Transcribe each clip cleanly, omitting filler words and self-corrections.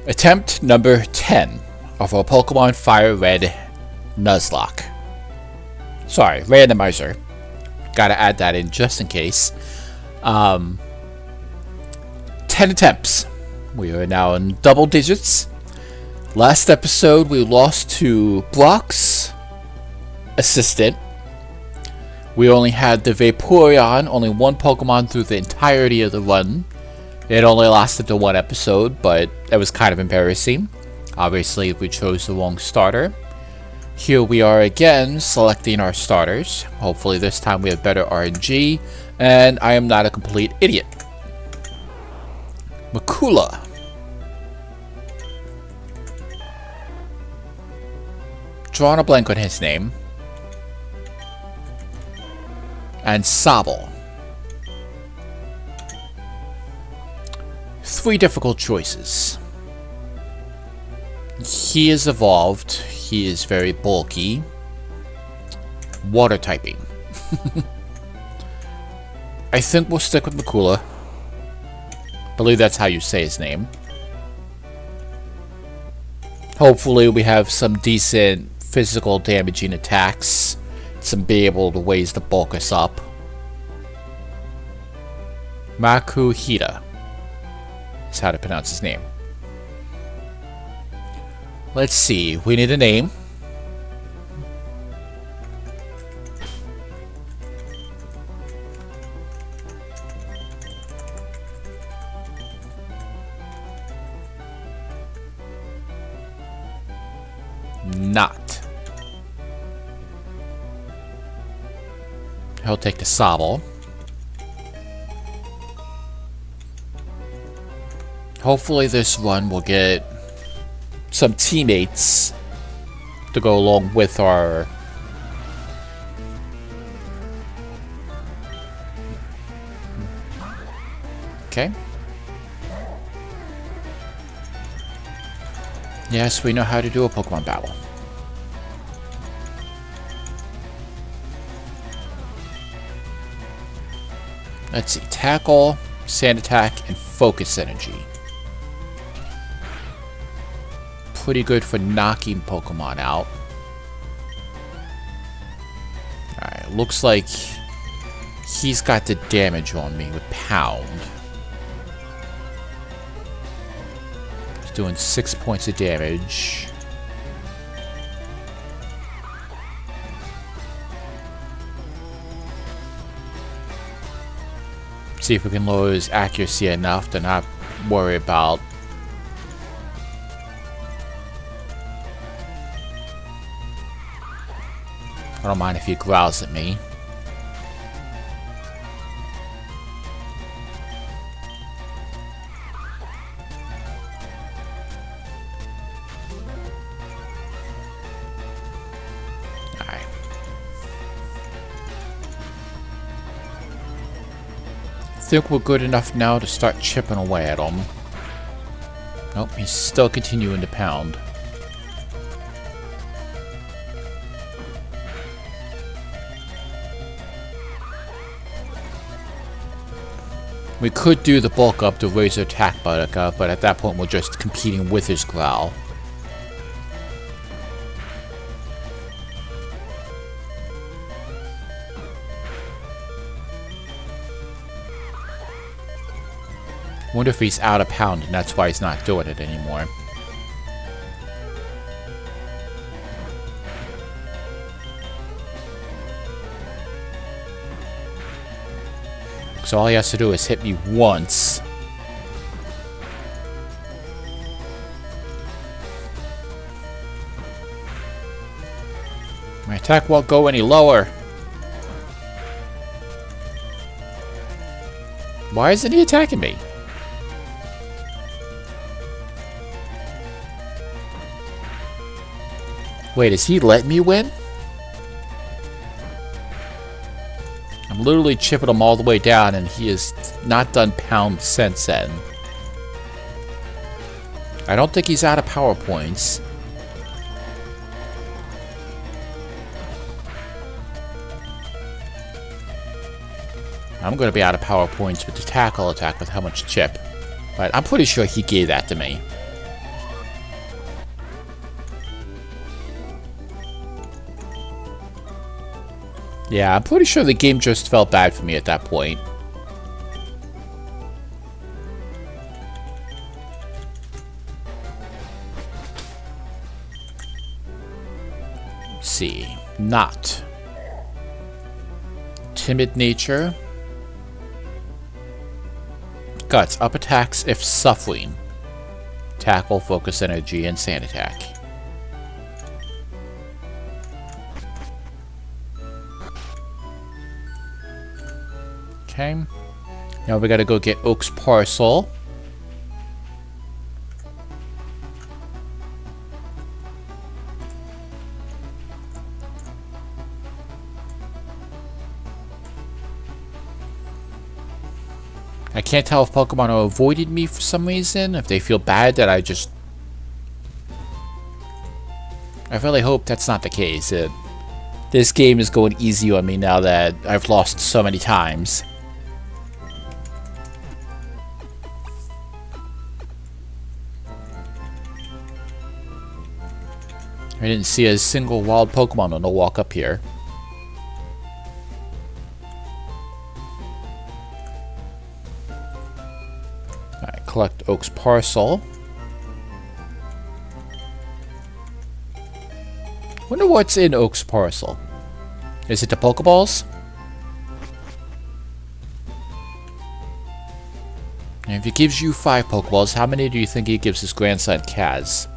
Attempt number 10 of our Pokemon Fire Red Nuzlocke. Sorry, randomizer. Gotta add that in just in case. 10 attempts. We are now in double digits. Last episode we lost to Brock's assistant. We only had the Vaporeon, only one Pokemon through the entirety of the run. It only lasted to one episode, but it was kind of embarrassing. Obviously, we chose the wrong starter. Here we are again, selecting our starters. Hopefully this time we have better RNG, and I am not a complete idiot. Makula. Drawing a blank on his name. And Sobble. 3 difficult choices. He is evolved. He is very bulky. Water typing. I think we'll stick with Makula. I believe that's how you say his name. Hopefully we have some decent physical damaging attacks. Some be able to ways to bulk us up. Makuhita is how to pronounce his name. Let's see, we need a name. Not. He'll take the Sobble. Hopefully this run will get some teammates to go along with our okay. Yes, we know how to do a Pokemon battle. Let's see, tackle, sand attack, and focus energy. Pretty good for knocking Pokemon out. Alright, looks like he's got the damage on me with Pound. He's doing 6 points of damage. See if we can lower his accuracy enough to not worry about I don't mind if he growls at me. Alright. I think we're good enough now to start chipping away at him. Nope, he's still continuing to pound. We could do the bulk up to raise our attack buttercup, but at that point we're just competing with his growl. Wonder if he's out of pound and that's why he's not doing it anymore. So all he has to do is hit me once. My attack won't go any lower. Why isn't he attacking me? Wait, is he letting me win? I'm literally chipping him all the way down and he has not done pound since then. I don't think he's out of power points. I'm going to be out of power points with the tackle attack with how much chip. But I'm pretty sure he gave that to me. Yeah, I'm pretty sure the game just felt bad for me at that point. Let's see. Not. Timid nature. Guts. Up attacks if suffering. Tackle, focus energy, and sand attack. Okay. Now we gotta go get Oak's parcel. I can't tell if Pokemon are avoiding me for some reason, if they feel bad that I really hope that's not the case. This game is going easy on me now that I've lost so many times. I didn't see a single wild Pokemon on the walk up here. Alright, collect Oak's parcel. Wonder what's in Oak's parcel. Is it the Pokeballs? And if he gives you 5 Pokeballs, how many do you think he gives his grandson Kaz?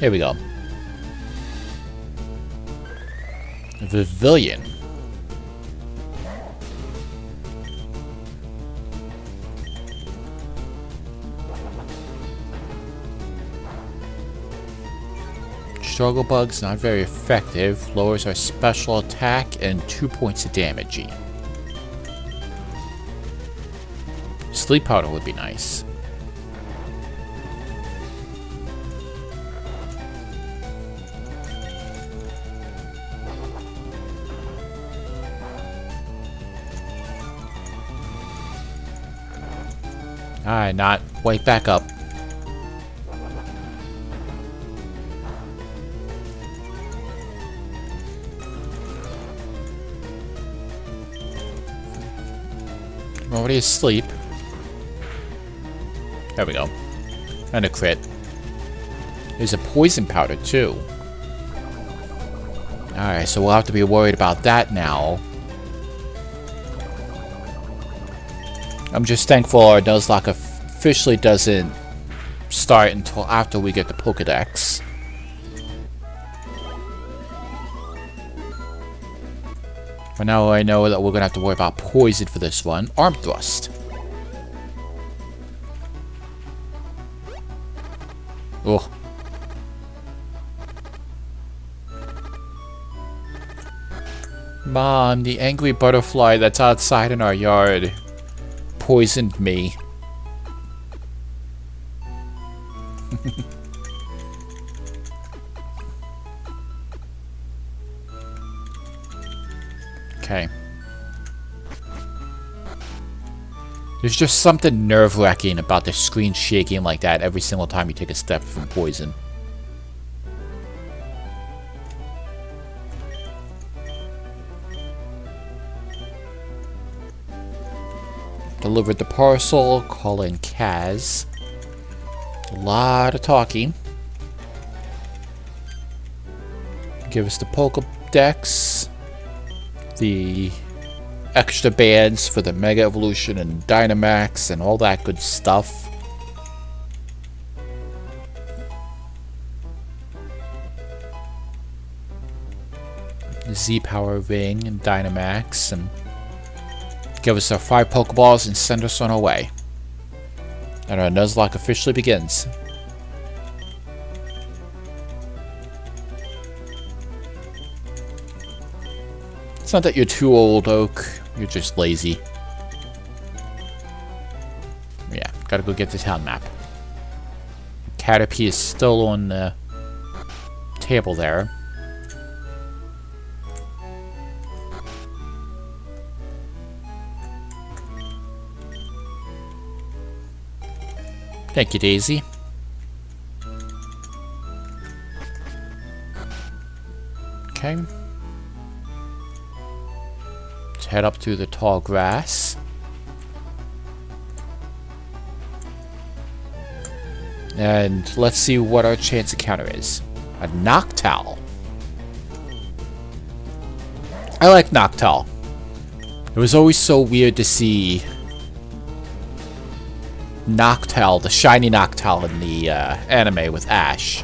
Here we go. Pavilion. Struggle Bug's not very effective. Lowers our special attack and 2 points of damage. Sleep Powder would be nice. Alright, not. Wake back up. I'm already asleep. There we go. And a crit. There's a poison powder, too. Alright, so we'll have to be worried about that now. I'm just thankful our Nuzlocke officially doesn't start until after we get the Pokedex. For now, I know that we're gonna have to worry about poison for this one. Arm Thrust. Ugh. Mom, the angry butterfly that's outside in our yard poisoned me. Okay. There's just something nerve-wracking about the screen shaking like that every single time you take a step from poison. Delivered the parcel, call in Kaz. A lot of talking. Give us the Pokedex. The extra bands for the Mega Evolution and Dynamax and all that good stuff. The Z-Power Ring and Dynamax, and give us our 5 Pokeballs and send us on our way. And our Nuzlocke officially begins. It's not that you're too old, Oak. You're just lazy. Yeah, gotta go get the town map. Caterpie is still on the table there. Thank you, Daisy. Okay. Let's head up to the tall grass. And let's see what our chance encounter is. A Noctowl. I like Noctowl. It was always so weird to see Noctowl, the shiny Noctowl in the anime with Ash.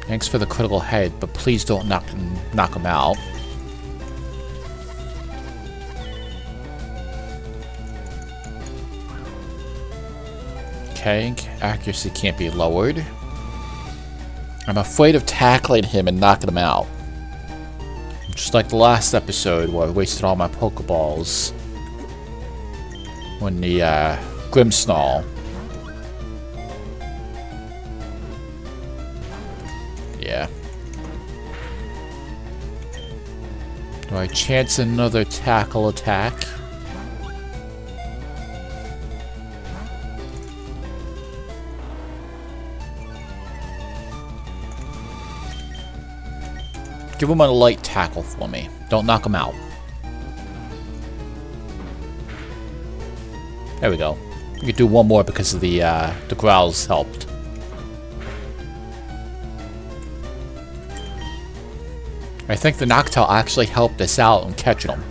Thanks for the critical head, but please don't knock him out. Okay, accuracy can't be lowered. I'm afraid of tackling him and knocking him out. Just like the last episode where I wasted all my Pokeballs when the Grimmsnarl. Yeah. Do I chance another tackle attack? Give him a light tackle for me. Don't knock him out. There we go. You could do one more because of the growls helped. I think the Noctowl actually helped us out in catching him.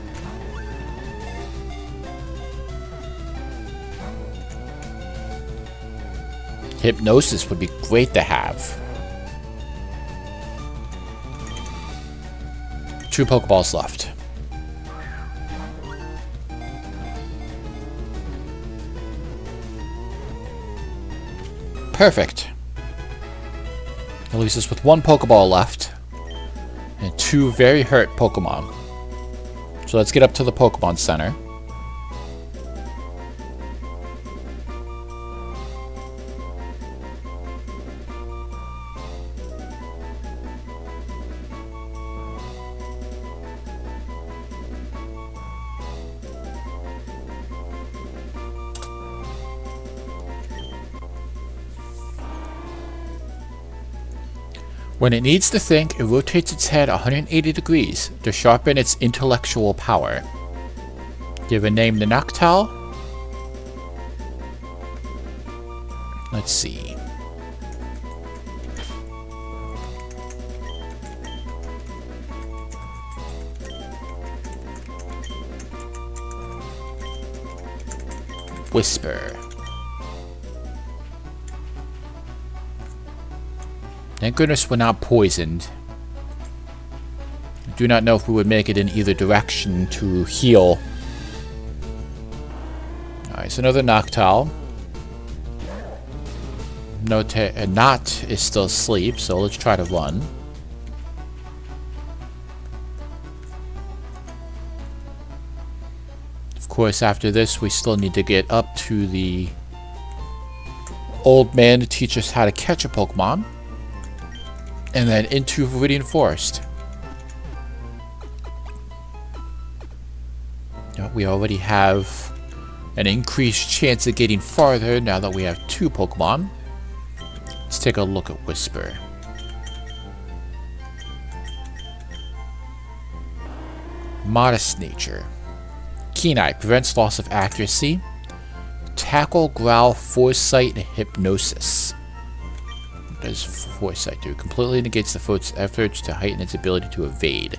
Hypnosis would be great to have. 2 Pokeballs left. Perfect. That leaves us with 1 Pokeball left. And 2 very hurt Pokemon. So let's get up to the Pokemon Center. When it needs to think, it rotates its head 180 degrees to sharpen its intellectual power. Give a name to Noctowl. Let's see. Whisper. Thank goodness we're not poisoned. I do not know if we would make it in either direction to heal. Alright, so another Noctowl. Knot is still asleep, so let's try to run. Of course, after this, we still need to get up to the old man to teach us how to catch a Pokemon. And then into Viridian Forest. We already have an increased chance of getting farther now that we have 2 Pokemon. Let's take a look at Whisper. Modest nature. Keen Eye prevents loss of accuracy. Tackle, Growl, Foresight, and Hypnosis. What does Foresight do? Completely negates the foe's efforts to heighten its ability to evade.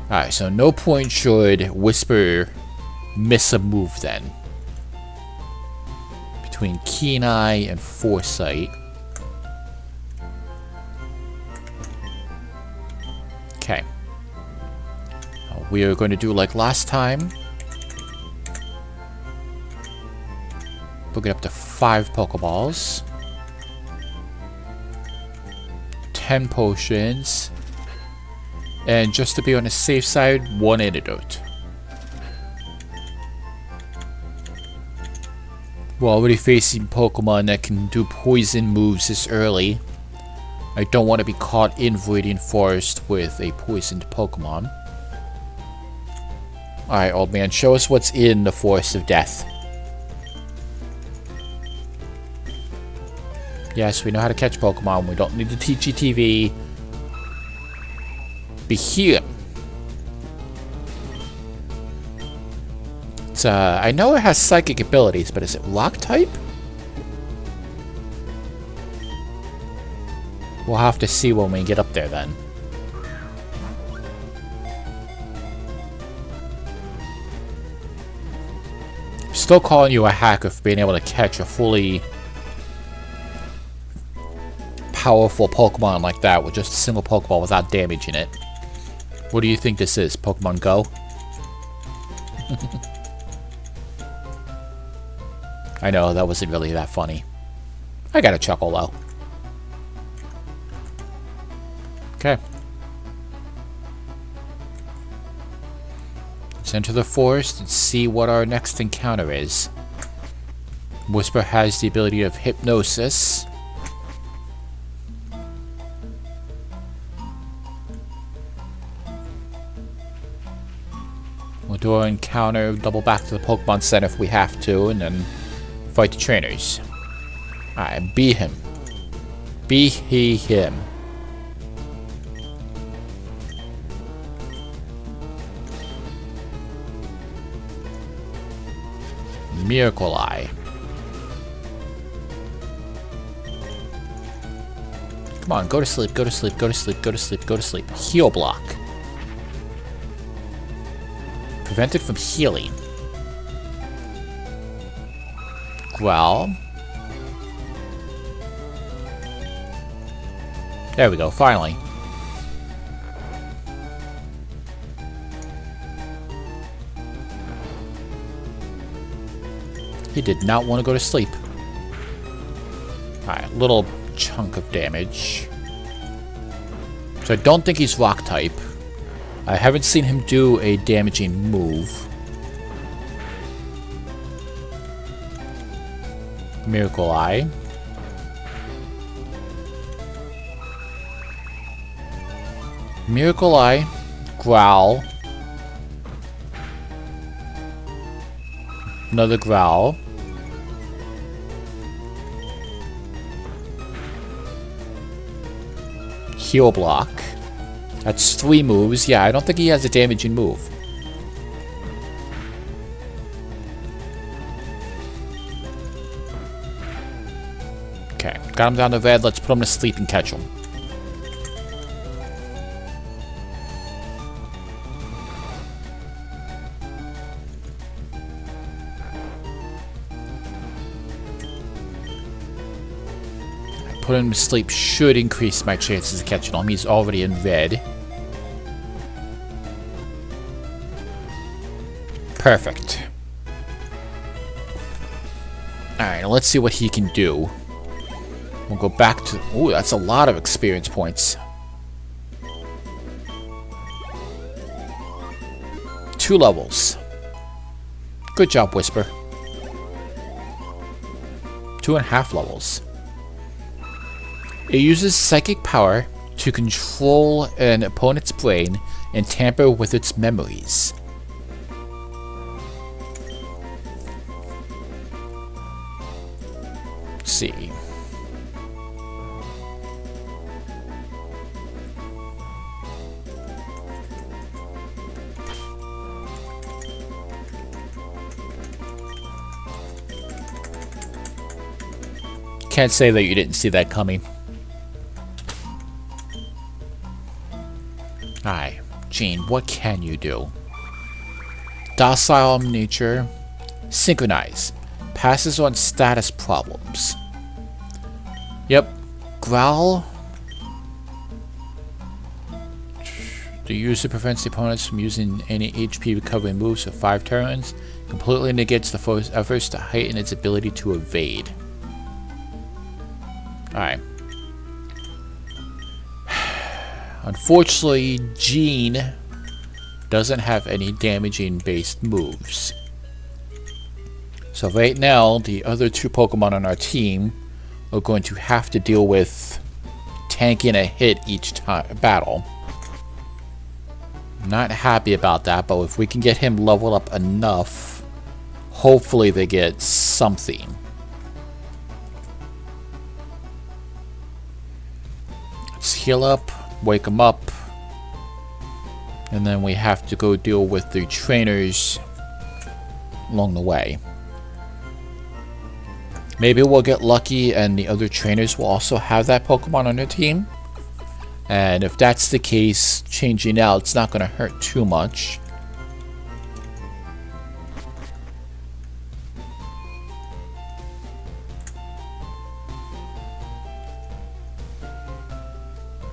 Alright, so no point should Whisper miss a move then. Between Keen Eye and Foresight. Okay. We are going to do like last time. We'll get up to 5 Pokeballs. 10 potions. And just to be on the safe side, 1 antidote. We're already facing Pokemon that can do poison moves this early. I don't want to be caught in Viridian Forest with a poisoned Pokemon. Alright, old man, show us what's in the Forest of Death. Yes, we know how to catch Pokemon. We don't need to teach you TV. Be here. It's, I know it has psychic abilities, but is it rock type? We'll have to see when we get up there then. I'm still calling you a hacker for being able to catch a fully powerful Pokemon like that with just a single Pokeball without damaging it. What do you think this is? Pokemon Go? I know, that wasn't really that funny. I got a chuckle though. Okay. Let's enter the forest and see what our next encounter is. Whisper has the ability of hypnosis. We'll do our encounter, double back to the Pokemon Center if we have to, and then fight the trainers. Alright, beat him. Be he him. Miracle Eye. Come on, go to sleep, go to sleep, go to sleep, go to sleep, go to sleep. Heal block. Prevented from healing. Growl. There we go, finally. He did not want to go to sleep. Alright, little chunk of damage. So I don't think he's rock type. I haven't seen him do a damaging move. Miracle Eye. Miracle Eye. Growl. Another Growl. Heal block. That's 3 moves. Yeah, I don't think he has a damaging move. Okay, got him down to red. Let's put him to sleep and catch him. Put him to sleep should increase my chances of catching him. He's already in red. Perfect. Alright, let's see what he can do. We'll go back to... Ooh, that's a lot of experience points. 2 levels. Good job, Whisper. 2.5 levels. It uses psychic power to control an opponent's brain and tamper with its memories. Let's see. Can't say that you didn't see that coming. Hi, Gene, what can you do? Docile in nature. Synchronize. Passes on status problems. Yep. Growl. The user prevents the opponents from using any HP recovery moves for 5 turns. Completely negates the foe's efforts to heighten its ability to evade. Alright. Unfortunately, Gene doesn't have any damaging based moves. So right now, the other 2 Pokemon on our team are going to have to deal with tanking a hit each battle. Not happy about that, but if we can get him leveled up enough, hopefully they get something. Let's heal up, wake him up, and then we have to go deal with the trainers along the way. Maybe we'll get lucky and the other trainers will also have that Pokemon on their team. And if that's the case, changing out, it's not going to hurt too much.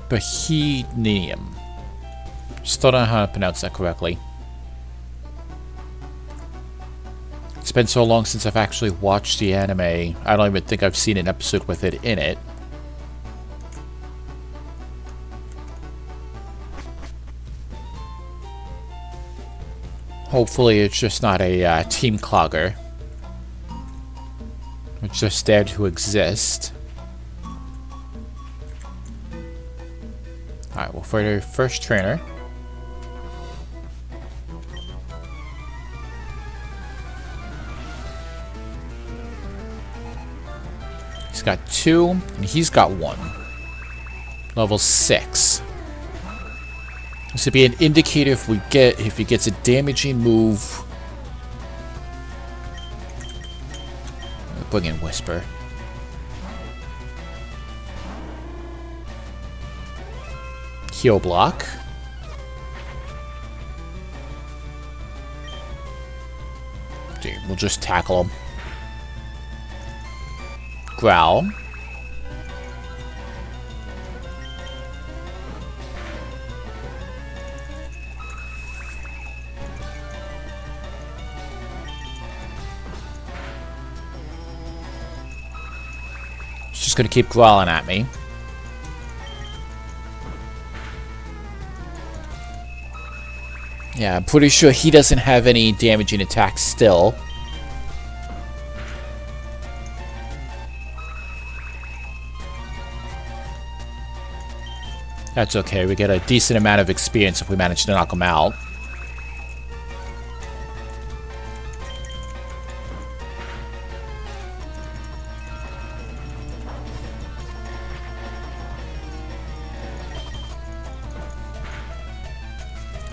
Bohemian. Still don't know how to pronounce that correctly. It's been so long since I've actually watched the anime, I don't even think I've seen an episode with it in it. Hopefully it's just not a team clogger. It's just there to exist. Alright, well, for the first trainer. He's got 2, and he's got 1. Level 6. This would be an indicator if he gets a damaging move. Bring in Whisper. Heal block. Dude, we'll just tackle him. Growl. Just gonna keep growling at me. Yeah, I'm pretty sure he doesn't have any damaging attacks still. That's okay, we get a decent amount of experience if we manage to knock him out.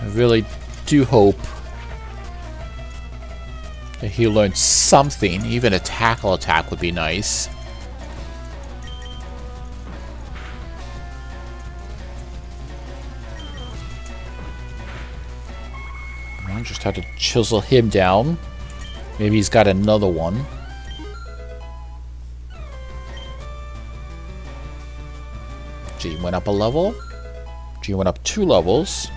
I really do hope that he learns something. Even a tackle attack would be nice. I just have to chisel him down. Maybe he's got another one. G went up a level. G went up 2 levels.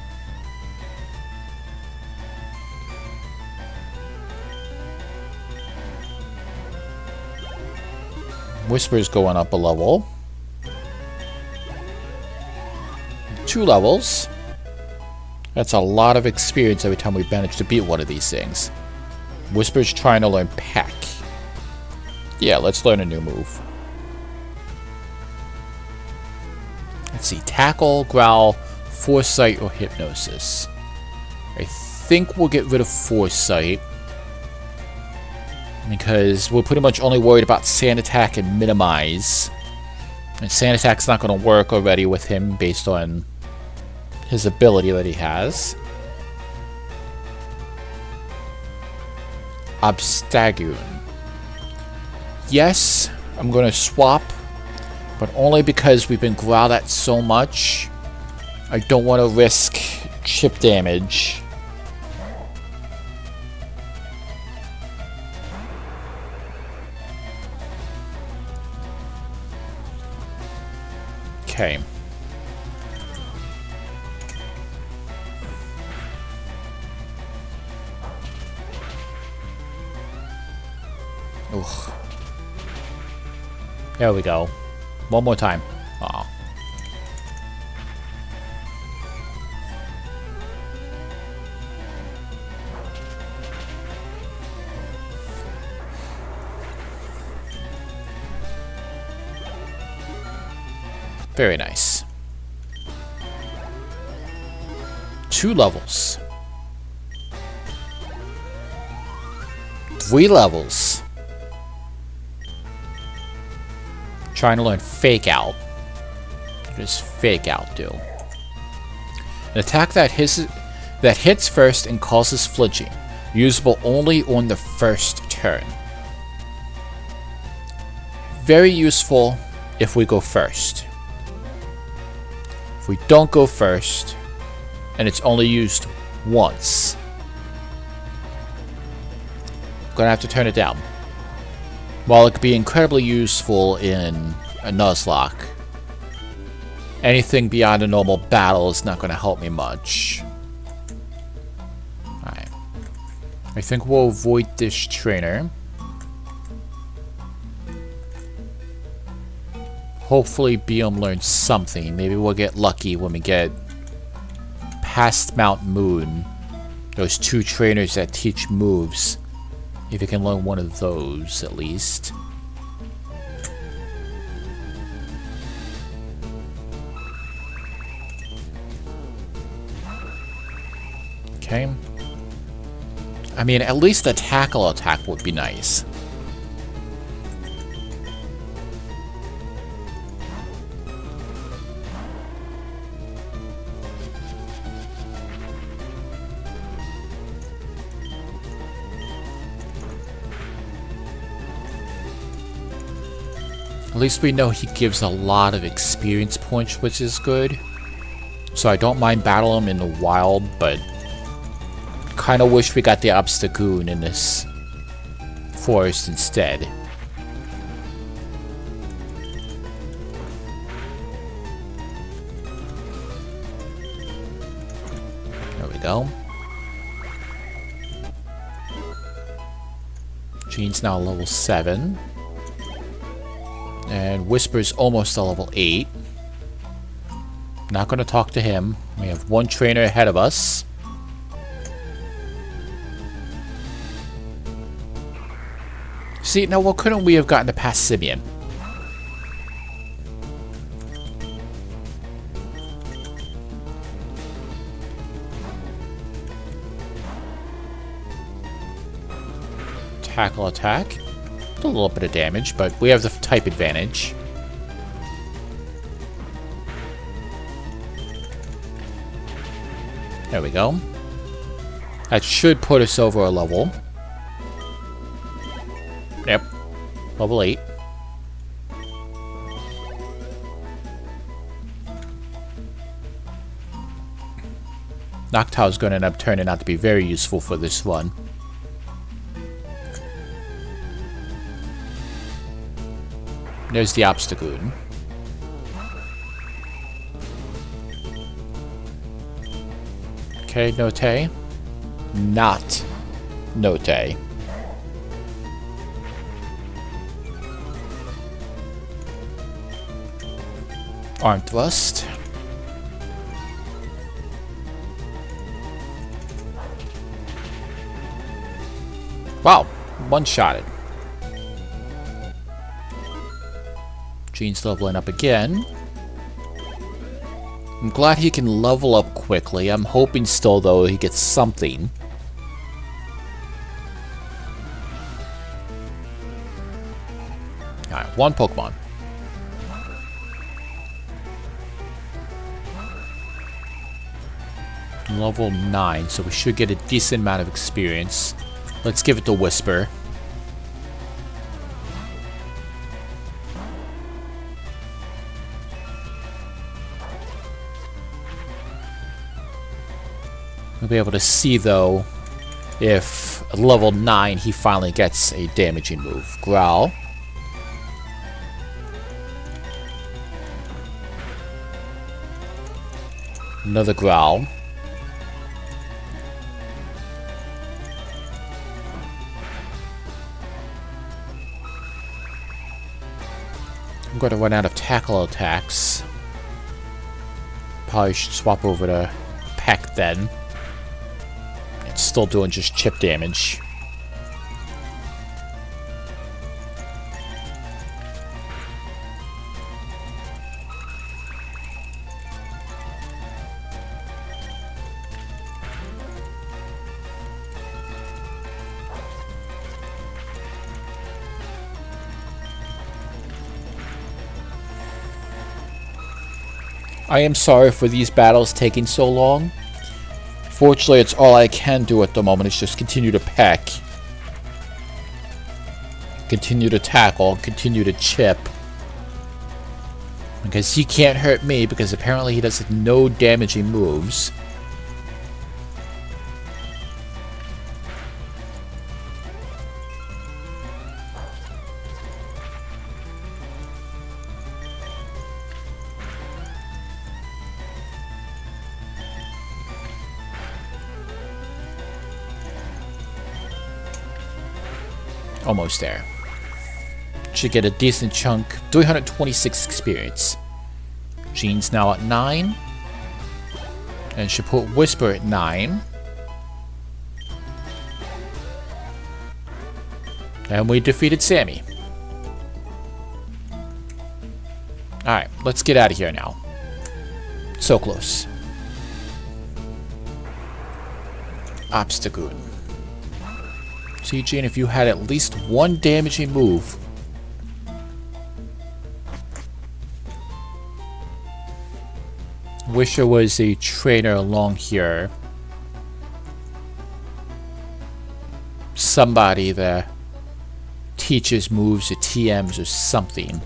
Whisper's going up a level. 2 levels. That's a lot of experience every time we manage to beat one of these things. Whisper's trying to learn Peck. Yeah, let's learn a new move. Let's see. Tackle, Growl, Foresight, or Hypnosis. I think we'll get rid of Foresight. Because we're pretty much only worried about Sand Attack and Minimize. And Sand Attack's not going to work already with him based on his ability that he has. Obstagoon. Yes, I'm going to swap, but only because we've been growled at so much. I don't want to risk chip damage. Okay. Ugh. There we go. One more time. Aw. Very nice. 2 levels. 3 levels. Trying to learn Fake Out. What does Fake Out do? An attack that hits first and causes flinching. Usable only on the first turn. Very useful if we go first. If we don't go first, and it's only used once, I'm gonna have to turn it down. While it could be incredibly useful in a nuzlocke, anything beyond a normal battle is not gonna help me much. Alright. I think we'll avoid this trainer. Hopefully D.o.n.k learns something. Maybe we'll get lucky when we get past Mount Moon. Those 2 trainers that teach moves. If you can learn one of those, at least. Okay. I mean, at least the tackle attack would be nice. At least we know he gives a lot of experience points, which is good. So I don't mind battling him in the wild, but kind of wish we got the obstacle in this forest instead. There we go. Jean's now level 7. And Whisper's almost a level 8. Not going to talk to him. We have 1 trainer ahead of us. See, now what couldn't we have gotten to past Simeon? Tackle attack. A little bit of damage, but we have the type advantage. There we go. That should put us over a level. Yep. Level 8. Noctow's going to end up turning out to be very useful for this one. There's the obstacle. Okay, Note. Not Note. Arm thrust. Wow, one-shotted. Gene's leveling up again. I'm glad he can level up quickly. I'm hoping still, though, he gets something. Alright, 1 Pokemon. Level 9, so we should get a decent amount of experience. Let's give it to Whisper. We'll be able to see, though, if at level 9 he finally gets a damaging move. Growl. Another Growl. I'm going to run out of tackle attacks. Probably should swap over to Peck then. It's still doing just chip damage. I am sorry for these battles taking so long. Fortunately, it's all I can do at the moment is just continue to peck. Continue to tackle, continue to chip. Because he can't hurt me, because apparently he does no damaging moves. Almost there. Should get a decent chunk. 326 experience. Jean's now at 9. And should put Whisper at 9. And we defeated Sammy. Alright, let's get out of here now. So close. Obstagoon. See, Jean, if you had at least one damaging move. Wish there was a trainer along here. Somebody that teaches moves or TMs or something.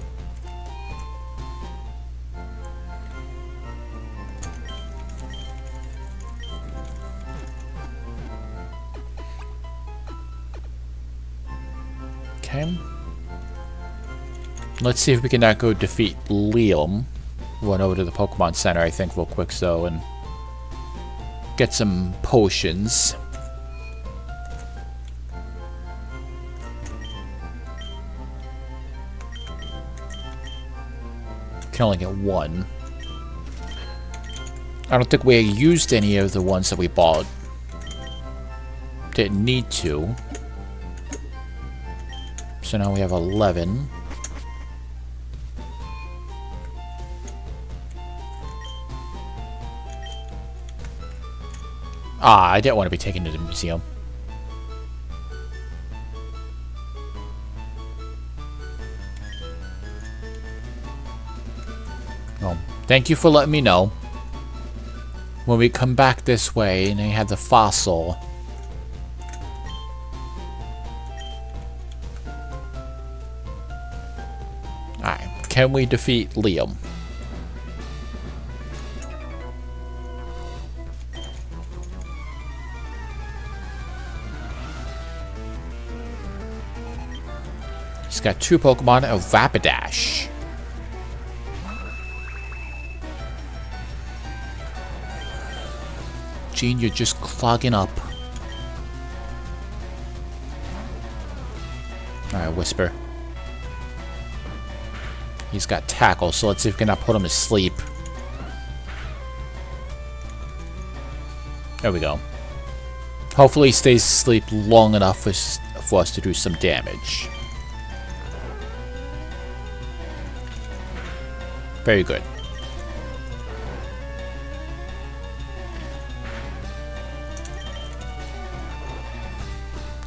Okay. Let's see if we can not go defeat Liam. Run over to the Pokemon Center, I think, real quick, so, and get some potions. Can only get one. I don't think we used any of the ones that we bought. Didn't need to. So now we have 11. Ah, I didn't want to be taken to the museum. Well, thank you for letting me know. When we come back this way and they have the fossil. Alright, can we defeat Liam? He's got two Pokemon, a Rapidash. Gene, you're just clogging up. Alright, Whisper. He's got Tackle, so let's see if we can not put him to sleep. There we go. Hopefully he stays asleep long enough for us to do some damage. Very good.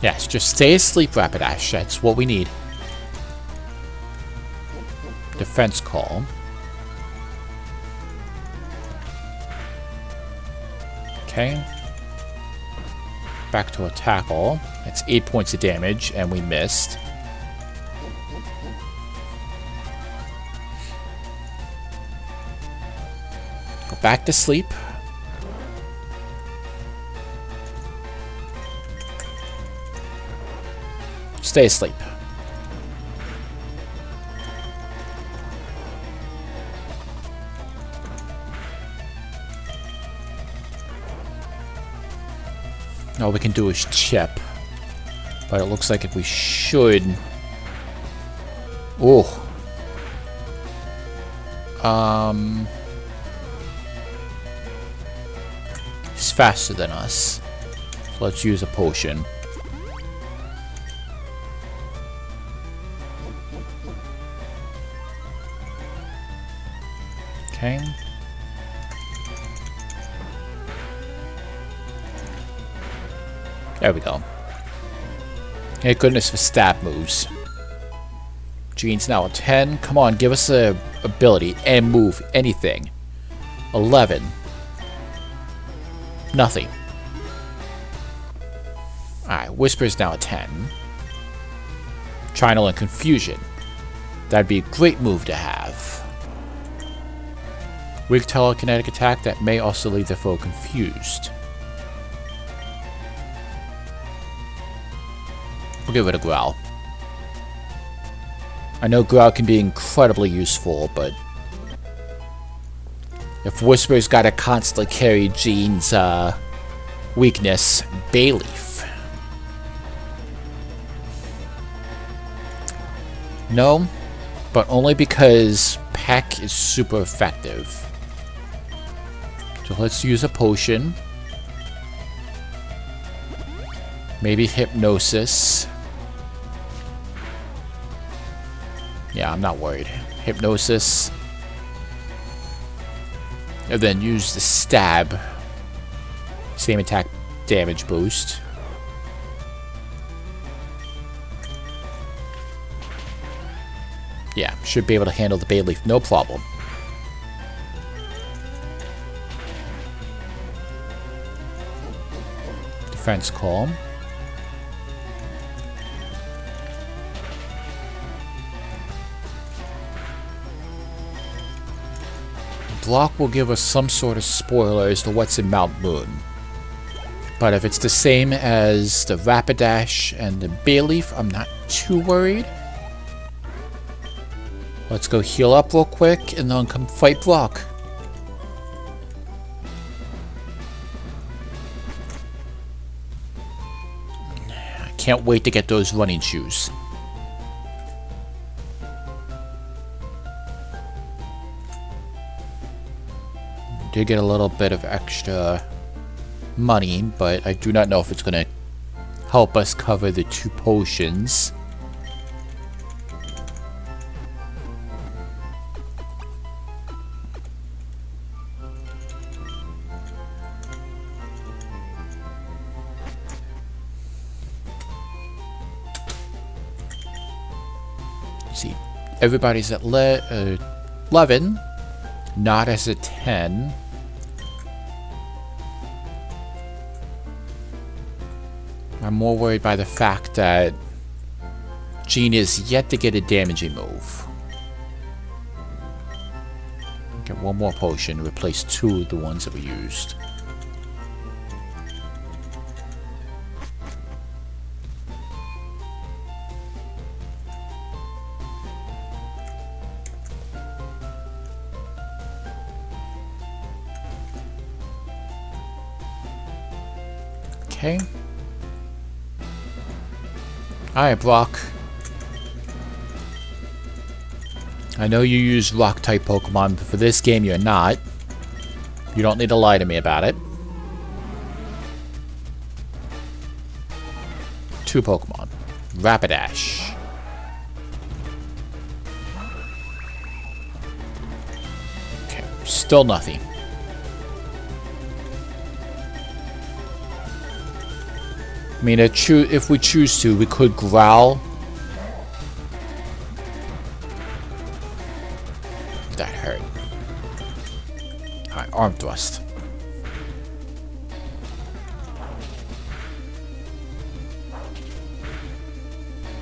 Yes, just stay asleep, Rapidash. That's what we need. Defense call. Okay. Back to a tackle. That's 8 points of damage, and we missed. Go back to sleep. Stay asleep. All we can do is chip. But it looks like if we should... Oh. He's faster than us. So let's use a potion. Okay. There we go. Thank goodness for stab moves. Gene's now a 10. Come on, give us a ability and move anything. 11. Nothing. Alright, Whisper's now a 10. Trying to learn Confusion. That'd be a great move to have. Weak telekinetic attack that may also leave the foe confused. We'll give it a Growl. I know Growl can be incredibly useful, but if Whisper's gotta constantly carry Jean's weakness, Bayleaf. No, but only because Peck is super effective. So let's use a potion. Maybe Hypnosis. Yeah, I'm not worried. Hypnosis. And then use the Stab. Same attack damage boost. Yeah, should be able to handle the Bayleaf, no problem. Defense Calm. Block will give us some sort of spoiler as to what's in Mount Moon. But if it's the same as the Rapidash and the Bayleaf, I'm not too worried. Let's go heal up real quick and then come fight Block. I can't wait to get those running shoes. Did get a little bit of extra money, but I do not know if it's going to help us cover the 2 potions. See, everybody's at 11, not as a 10. I'm more worried by the fact that Jean is yet to get a damaging move. Get one more potion to replace 2 of the ones that we used. Okay. Alright, Brock. I know you use Rock-type Pokemon, but for this game you're not. You don't need to lie to me about it. 2 Pokemon. Rapidash. Okay, still nothing. I mean, if we choose to, we could Growl. That hurt. Alright, Arm Thrust.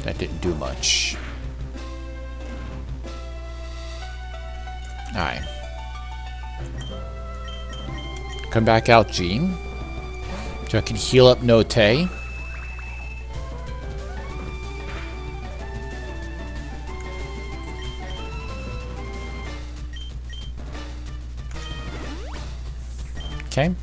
That didn't do much. Alright. Come back out, Jean. So I can heal up Note. Okay.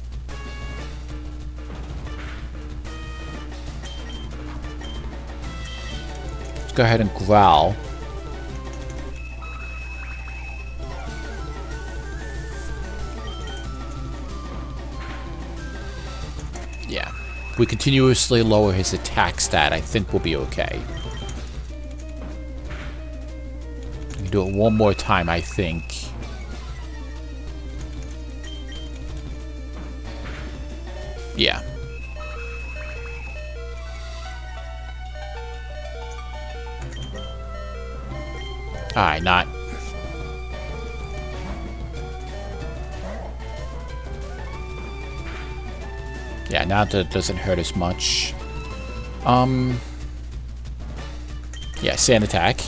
Let's go ahead and Growl. Yeah. If we continuously lower his attack stat, I think we'll be okay. We can do it one more time, I think. Yeah. Alright, not. Yeah, now that doesn't hurt as much. Yeah, sand attack.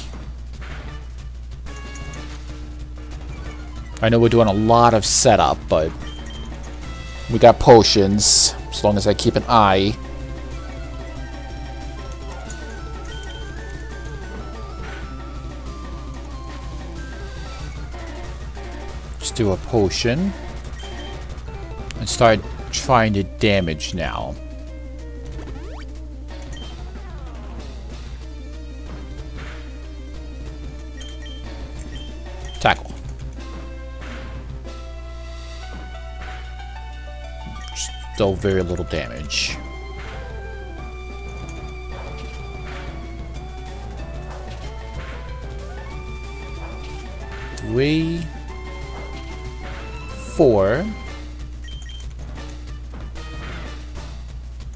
I know we're doing a lot of setup, but we got potions, as long as I keep an eye. Just do a potion. And start trying to damage now. Tackle. Still very little damage. Three, 4.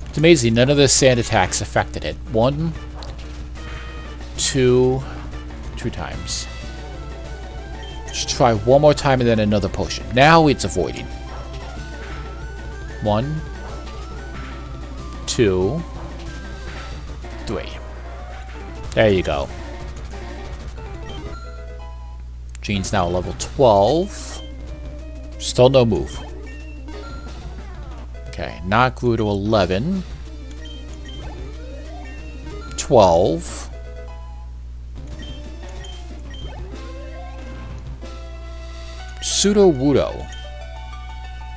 It's amazing, none of the sand attacks affected it. 1, 2 times. Just try one more time and then another potion. Now it's avoiding. 1, 2, 3. There you go. Jean's now level 12. Still no move. Okay, not grew to 11. 12. Pseudo-Wudo.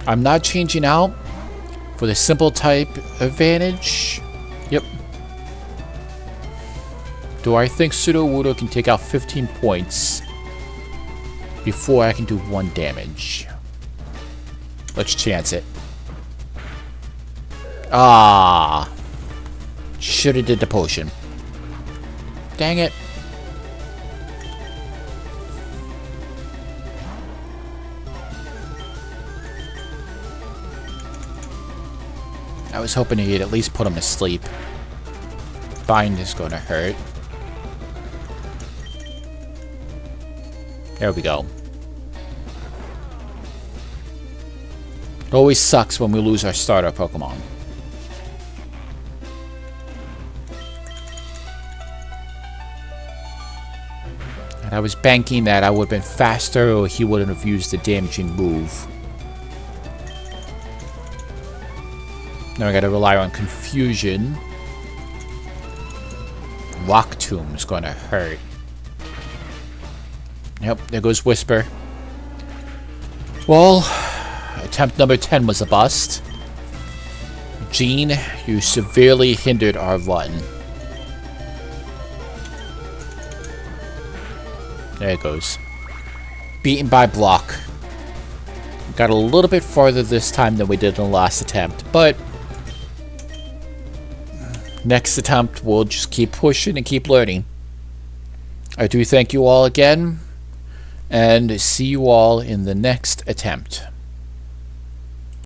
I'm not changing out for the simple type advantage. Yep. Do I think Pseudo-Wudo can take out 15 points before I can do 1 damage? Let's chance it. Ah. Should have did the potion. Dang it. I was hoping he'd at least put him to sleep. Bind is going to hurt. There we go. It always sucks when we lose our starter Pokemon. And I was banking that I would have been faster or he wouldn't have used the damaging move. Now I gotta rely on confusion. Rock Tomb is gonna hurt. Yep, there goes Whisper. Well, attempt number 10 was a bust. Jean, you severely hindered our run. There it goes. Beaten by block. Got a little bit farther this time than we did in the last attempt, but next attempt we'll just keep pushing and keep learning. I do thank you all again, and see you all in the next attempt.